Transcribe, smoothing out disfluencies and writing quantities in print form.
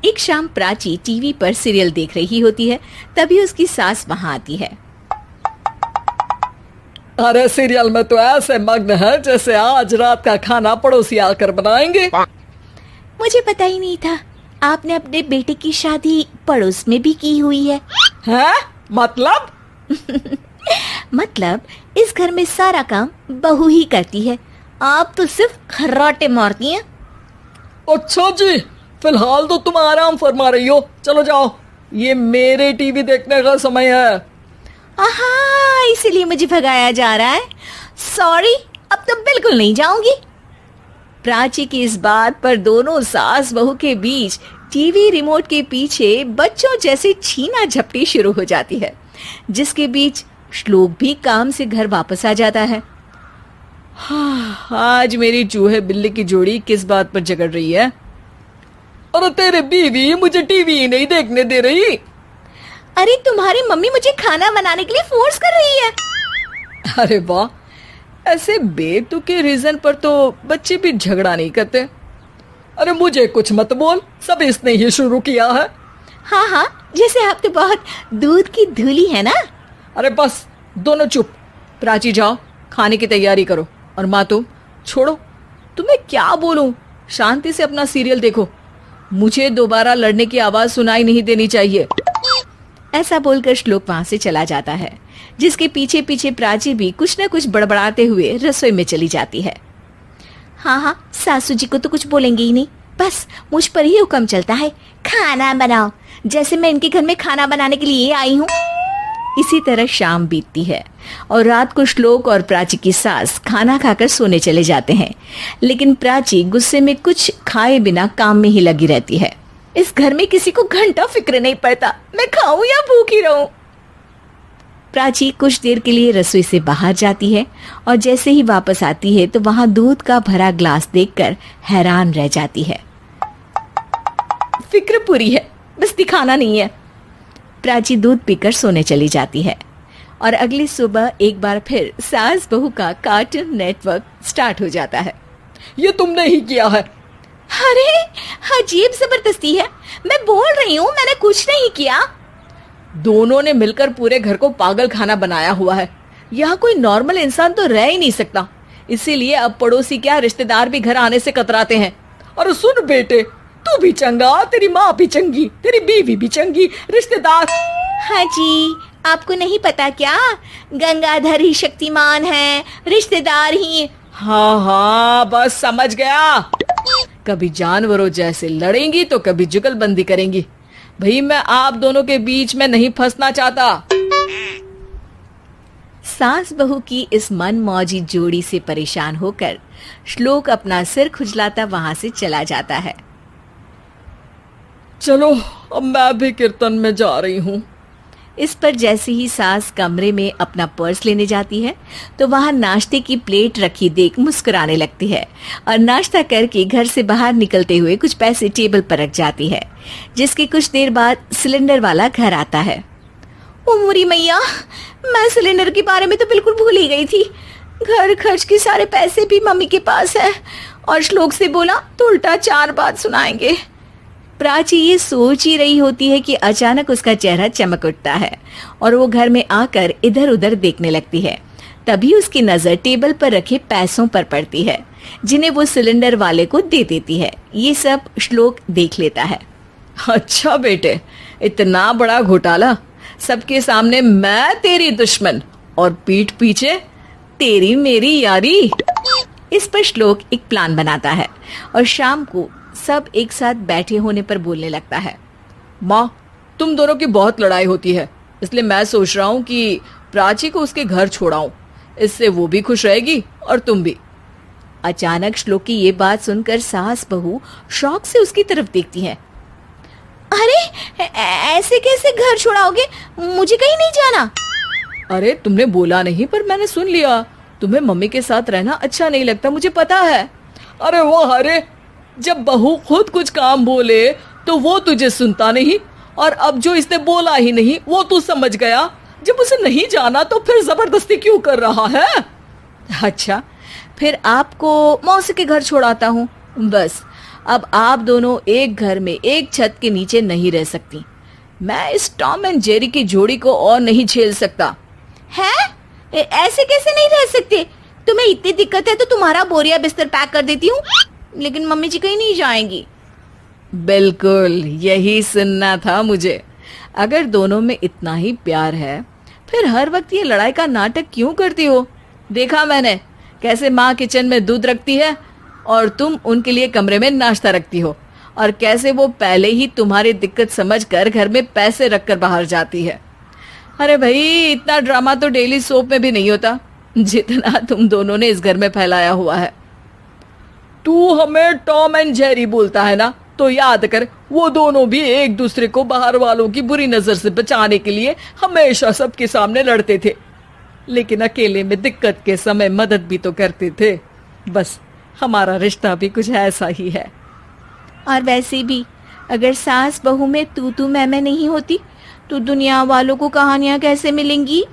एक शाम प्राची टीवी पर सीरियल देख रही होती है। तभी उसकी सास वहां आती है। अरे सीरियल में तो ऐसे मग्न है जैसे आज रात का खाना पड़ोसी आकर बनाएंगे। मुझे पता ही नहीं था आपने अपने बेटे की शादी पड़ोस में भी की हुई है। हैं? मतलब? मतलब इस घर में सारा काम बहू ही करती है, आप तो सिर्फ खर्राटे मारती हैं। अच्छा जी, फिलहाल तो तुम आराम फरमा रही हो, चलो जाओ, ये मेरे टीवी देखने का समय है। आहा, इसीलिए मुझे भगाया जा रहा है। सॉरी, अब तो बिल्कुल नहीं जाऊंगी। प्राची की इस बात पर दोनों सास बहू के बीच टीवी रिमोट के पीछे बच्चों जैसे छीना झपटी शुरू हो जाती है, जिसके बीच श्लोक भी काम से घर वापस आ जाता है। आज मेरी चूहे बिल्ली की जोड़ी किस बात पर झगड़ रही है? अरे तेरे बीवी मुझे टीवी ही नहीं देखने दे रही। अरे तुम्हारी मम्मी मुझे खाना बनाने के लिए फोर्स कर रही है। अरे वाह, ऐसे बेतुके रीजन पर तो बच्चे भी झगड़ा नहीं करते। अरे मुझे कुछ मत बोल, सब इसने ही शुरू किया है। हाँ हाँ, जैसे आप तो बहुत दूध की धूली है ना। अरे बस दोनों चुप। प्राची जाओ, खाने की तैयारी करो। और माँ तुम छोड़ो, तुम्हें क्या बोलूं, शांति से अपना सीरियल देखो, मुझे दोबारा लड़ने की आवाज सुनाई नहीं देनी चाहिए। ऐसा बोलकर श्लोक वहां से चला जाता है, जिसके पीछे पीछे प्राची भी कुछ न कुछ बड़बड़ाते हुए रसोई में चली जाती है। हाँ हाँ, सासू जी को तो कुछ बोलेंगे ही नहीं, बस मुझ पर ही हुक्म चलता है, खाना बनाओ, जैसे मैं इनके घर में खाना बनाने के लिए आई हूँ। इसी तरह शाम बीतती है और रात को श्लोक और प्राची की सास खाना खाकर सोने चले जाते हैं, लेकिन प्राची गुस्से में कुछ खाए बिना काम में ही लगी रहती है। इस घर में किसी को घंटा फिक्र नहीं पड़ता, मैं खाऊं या भूखी रहूं। प्राची कुछ देर के लिए रसोई से बाहर जाती है और जैसे ही वापस आती है तो वहां दूध का भरा ग्लास देखकर हैरान रह जाती है। फिक्र पूरी है, बस दिखाना नहीं है। प्राची दूध पीकर सोने चली जाती है और अगली सुबह एक बार फिर सास बहू का कार्टून नेटवर्क स्टार्ट हो जाता है। ये तुमने ही किया है। अरे अजीब जबरदस्ती है, मैं बोल रही हूँ मैंने कुछ नहीं किया। दोनों ने मिलकर पूरे घर को पागल खाना बनाया हुआ है। यहाँ कोई नॉर्मल इंसान तो रह ही नहीं सकता, इसीलिए अब पड़ोसी क्या रिश्तेदार भी घर आने से कतराते हैं। और सुन बेटे, तू भी चंगा, तेरी माँ भी चंगी, तेरी बीवी भी चंगी, रिश्तेदार। हाँ जी, आपको नहीं पता क्या, गंगाधर ही शक्तिमान है, रिश्तेदार ही। हाँ हाँ, बस समझ गया। कभी जानवरों जैसे लड़ेंगी तो कभी जुगलबंदी करेंगी। भाई मैं आप दोनों के बीच में नहीं फंसना चाहता। सास बहू की इस मनमौजी जोड़ी से परेशान होकर श्लोक अपना सिर खुजलाता वहां से चला जाता है। चलो अब मैं भी कीर्तन में जा रही हूँ। इस पर जैसे ही सास कमरे में अपना पर्स लेने जाती है तो वहां नाश्ते की प्लेट रखी देख मुस्कुराने लगती है और नाश्ता करके घर से बाहर निकलते हुए कुछ पैसे टेबल पर रख जाती है, जिसके कुछ देर बाद सिलेंडर वाला घर आता है। ओ मोरी मैया, मैं सिलेंडर के बारे में तो बिल्कुल भूल ही गई थी। घर खर्च के सारे पैसे भी मम्मी के पास है और श्लोक से बोला तो उल्टा 4 बात सुनाएंगे। प्राची ये सोच ही रही होती है कि अचानक उसका चेहरा चमक उठता है और वो घर में आकर इधर उधर देखने लगती है। तभी उसकी नजर टेबल पर रखे पैसों पर पड़ती है, जिन्हें वो सिलेंडर वाले को दे देती है। ये सब श्लोक देख लेता है। अच्छा बेटे, इतना बड़ा घोटाला, सबके सामने मैं तेरी दुश्मन और पीठ पीछे तेरी मेरी यारी। इस पर श्लोक एक प्लान बनाता है और शाम को सब एक साथ बैठे होने पर बोलने लगता है। माँ, तुम दोनों की बहुत लड़ाई होती है, इसलिए मैं सोच रहा हूँ कि प्राची को उसके घर छोड़ाऊं, इससे वो भी खुश रहेगी और तुम भी। अचानक श्लोक की ये बात सुनकर सास बहू शौक से उसकी तरफ देखती हैं। अरे ऐसे कैसे घर छोड़ाओगे, मुझे कहीं नहीं जाना। अरे तुमने बोला नहीं पर मैंने सुन लिया, तुम्हें मम्मी के साथ रहना अच्छा नहीं लगता, मुझे पता है। अरे वो अरे, जब बहू खुद कुछ काम बोले तो वो तुझे सुनता नहीं, और अब जो इसने बोला ही नहीं वो तू समझ गया। जब उसे नहीं जाना तो फिर जबरदस्ती क्यों कर रहा है? अच्छा, फिर आपको मौसी के घर छोड़ाता हूँ, बस अब आप दोनों एक घर में एक छत के नीचे नहीं रह सकती। मैं इस टॉम एंड जेरी की जोड़ी को और नहीं झेल सकता। है? ऐसे कैसे नहीं रह सकते? तुम्हें इतनी दिक्कत है तो तुम्हारा बोरिया बिस्तर पैक कर देती हूँ, लेकिन मम्मी जी कहीं नहीं जाएंगी। बिल्कुल यही सुनना था मुझे। अगर दोनों में इतना ही प्यार है फिर हर वक्त ये लड़ाई का नाटक क्यों करती हो? देखा मैंने कैसे माँ किचन में दूध रखती है और तुम उनके लिए कमरे में नाश्ता रखती हो, और कैसे वो पहले ही तुम्हारी दिक्कत समझकर घर में पैसे रखकर बाहर जाती है। अरे भाई, इतना ड्रामा तो डेली सोप में भी नहीं होता जितना तुम दोनों ने इस घर में फैलाया हुआ है। तू हमें टॉम एंड जेरी बोलता है ना, तो याद कर वो दोनों भी एक दूसरे को बाहर वालों की बुरी नजर से बचाने के लिए हमेशा सबके सामने लड़ते थे, लेकिन अकेले में दिक्कत के समय मदद भी तो करते थे। बस हमारा रिश्ता भी कुछ ऐसा ही है। और वैसे भी अगर सास बहू में तू मैं नहीं होती तो दुनिया वालों को कहानियां कैसे मिलेंगी?